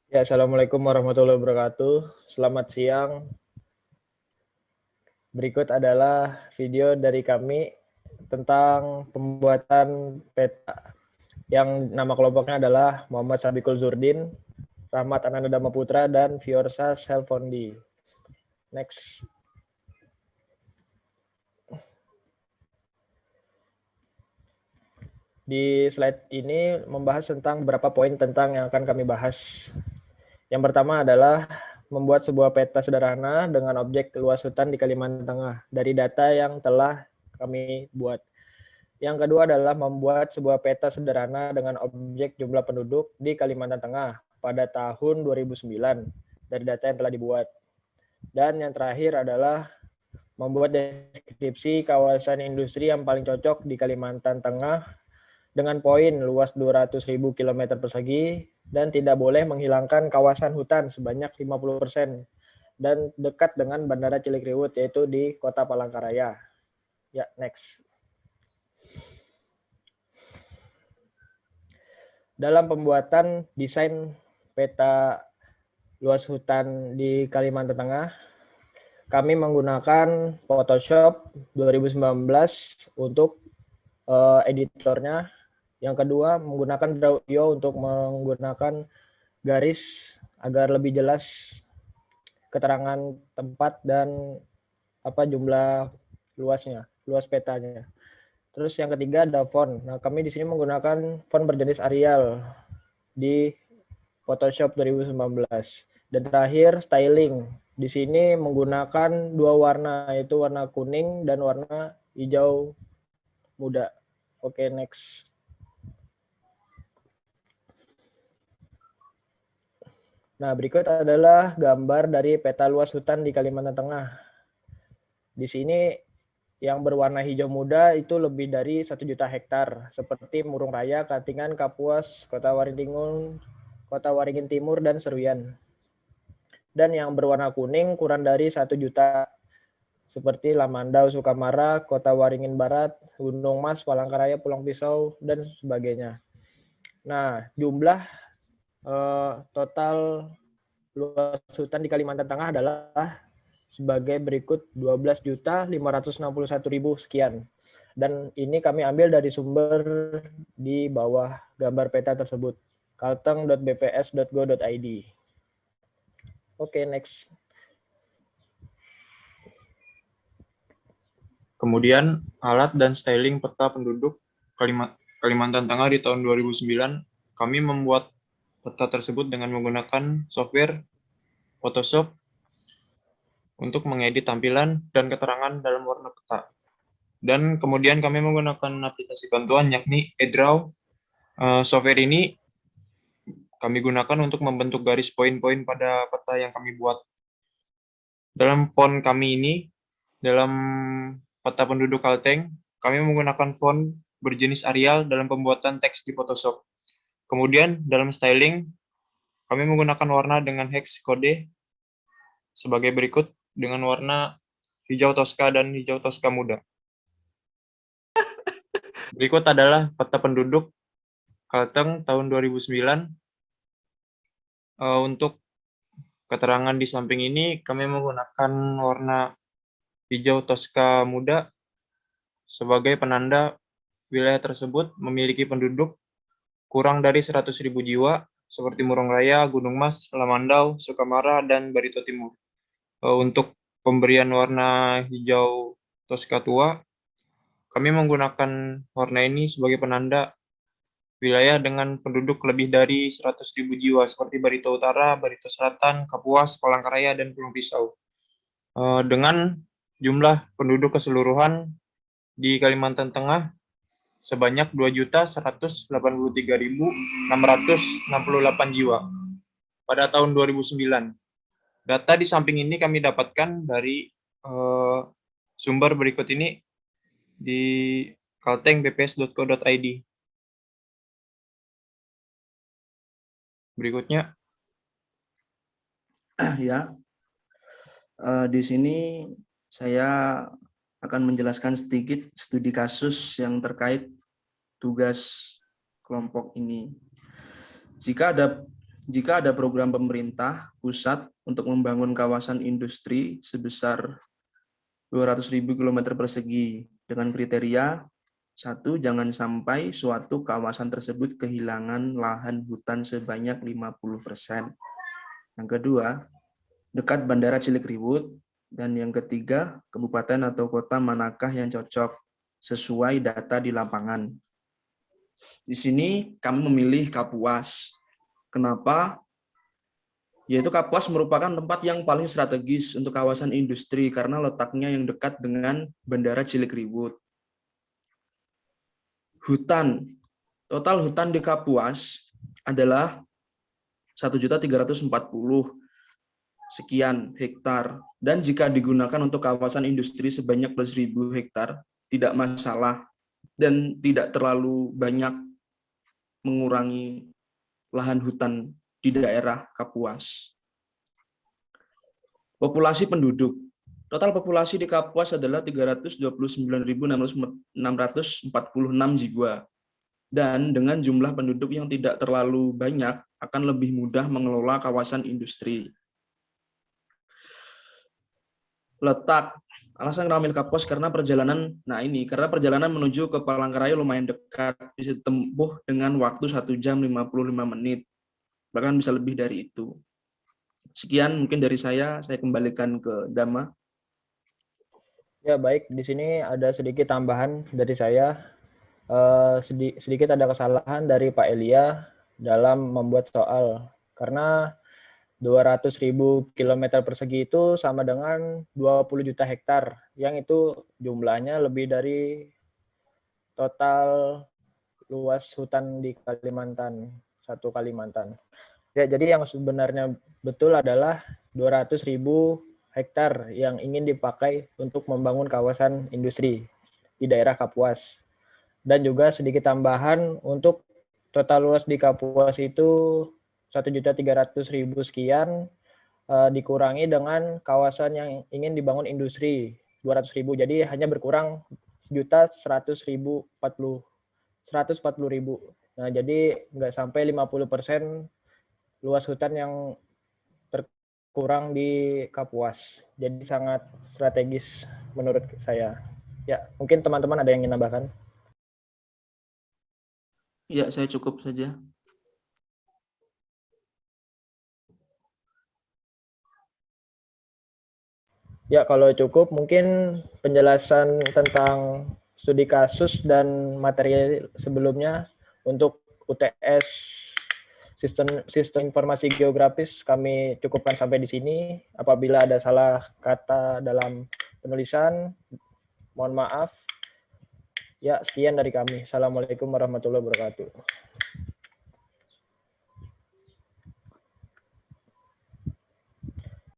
Ya, Assalamualaikum warahmatullahi wabarakatuh. Selamat siang. Berikut adalah video dari kami tentang pembuatan peta yang nama kelompoknya adalah Muhammad Sabikul Zurdin, Rahmat Ananda Dhamma Putra, dan Fiorsa Selfondi. Next. Di slide ini membahas tentang beberapa poin tentang yang akan kami bahas. Yang pertama adalah membuat sebuah peta sederhana dengan objek luas hutan di Kalimantan Tengah dari data yang telah kami buat. Yang kedua adalah membuat sebuah peta sederhana dengan objek jumlah penduduk di Kalimantan Tengah pada tahun 2009 dari data yang telah dibuat. Dan yang terakhir adalah membuat deskripsi kawasan industri yang paling cocok di Kalimantan Tengah dengan poin luas 200.000 km persegi dan tidak boleh menghilangkan kawasan hutan sebanyak 50% dan dekat dengan Bandara Cilikriwut yaitu di Kota Palangkaraya. Ya, next. Dalam pembuatan desain peta luas hutan di Kalimantan Tengah, kami menggunakan Photoshop 2019 untuk editornya. Yang kedua, menggunakan Draw.io untuk menggunakan garis agar lebih jelas keterangan tempat dan jumlah luasnya, luas petanya. Terus yang ketiga ada font. Nah, kami di sini menggunakan font berjenis Arial di Photoshop 2019. Dan terakhir styling. Di sini menggunakan dua warna, yaitu warna kuning dan warna hijau muda. Oke, next. Nah, berikut adalah gambar dari peta luas hutan di Kalimantan Tengah. Di sini yang berwarna hijau muda itu lebih dari 1 juta hektar, seperti Murung Raya, Katingan, Kapuas, Kota Waringin Timur, dan Seruyan. Dan yang berwarna kuning kurang dari 1 juta, seperti Lamandau, Sukamara, Kota Waringin Barat, Gunung Mas, Palangkaraya, Pulang Pisau, dan sebagainya. Nah, jumlah total luas hutan di Kalimantan Tengah adalah sebagai berikut 12.561.000 sekian. Dan ini kami ambil dari sumber di bawah gambar peta tersebut, kalteng.bps.go.id. Oke, next. Kemudian alat dan styling peta penduduk Kalimantan Tengah di tahun 2009, kami membuat peta tersebut dengan menggunakan software Photoshop untuk mengedit tampilan dan keterangan dalam warna peta. Dan kemudian kami menggunakan aplikasi bantuan yakni eDraw. Software ini kami gunakan untuk membentuk garis poin-poin pada peta yang kami buat. Dalam font kami ini, dalam peta penduduk Kalteng, kami menggunakan font berjenis Arial dalam pembuatan teks di Photoshop. Kemudian dalam styling, kami menggunakan warna dengan hex kode sebagai berikut dengan warna hijau toska dan hijau toska muda. Berikut adalah peta penduduk Kalteng tahun 2009. Untuk keterangan di samping ini, kami menggunakan warna hijau toska muda sebagai penanda wilayah tersebut memiliki penduduk kurang dari 100.000 jiwa, seperti Murung Raya, Gunung Mas, Lamandau, Sukamara, dan Barito Timur. Untuk pemberian warna hijau toska tua, kami menggunakan warna ini sebagai penanda wilayah dengan penduduk lebih dari 100.000 jiwa, seperti Barito Utara, Barito Selatan, Kapuas, Palangkaraya, dan Pulau Pisau. Dengan jumlah penduduk keseluruhan di Kalimantan Tengah sebanyak 2.183.668 jiwa pada tahun 2009. Data di samping ini kami dapatkan dari sumber berikut ini di kaltengbps.co.id. Berikutnya. Ya, di sini saya akan menjelaskan sedikit studi kasus yang terkait tugas kelompok ini. Jika ada jika ada program pemerintah pusat untuk membangun kawasan industri sebesar 200.000 km persegi dengan kriteria: 1. Jangan sampai suatu kawasan tersebut kehilangan lahan hutan sebanyak 50%. Yang kedua, dekat Bandara Cilikriwut. Dan yang ketiga, kabupaten atau kota manakah yang cocok sesuai data di lapangan. Di sini kami memilih Kapuas. Kenapa? Yaitu Kapuas merupakan tempat yang paling strategis untuk kawasan industri karena letaknya yang dekat dengan Bandara Cilikriwut. Hutan, total hutan di Kapuas adalah 1.340 sekian hektar, dan jika digunakan untuk kawasan industri sebanyak 11.000 hektar tidak masalah dan tidak terlalu banyak mengurangi lahan hutan di daerah Kapuas. Populasi penduduk. Total populasi di Kapuas adalah 329.646 jiwa. Dan dengan jumlah penduduk yang tidak terlalu banyak, akan lebih mudah mengelola kawasan industri. Letak. Alasan kami milih Kapuas karena perjalanan menuju ke Palangkaraya lumayan dekat, bisa ditempuh dengan waktu 1 jam 55 menit, bahkan bisa lebih dari itu. Sekian mungkin dari saya kembalikan ke Dama. Ya, baik. Di sini ada sedikit tambahan dari saya. Sedikit ada kesalahan dari Pak Elia dalam membuat soal. Karena 200.000 km persegi itu sama dengan 20 juta hektar, yang itu jumlahnya lebih dari total luas hutan di Kalimantan, satu Kalimantan. Ya, jadi yang sebenarnya betul adalah 200.000 hektar yang ingin dipakai untuk membangun kawasan industri di daerah Kapuas. Dan juga sedikit tambahan, untuk total luas di Kapuas itu 1.300.000 sekian, dikurangi dengan kawasan yang ingin dibangun industri 200.000, jadi hanya berkurang 1.140.000. Nah, jadi nggak sampai 50% luas hutan yang terkurang di Kapuas. Jadi sangat strategis menurut saya. Ya, mungkin teman-teman ada yang ingin nambahkan? Ya, saya cukup saja. Ya, kalau cukup mungkin penjelasan tentang studi kasus dan materi sebelumnya untuk UTS Sistem Informasi Geografis kami cukupkan sampai di sini. Apabila ada salah kata dalam penulisan, mohon maaf. Ya, sekian dari kami. Assalamualaikum warahmatullahi wabarakatuh.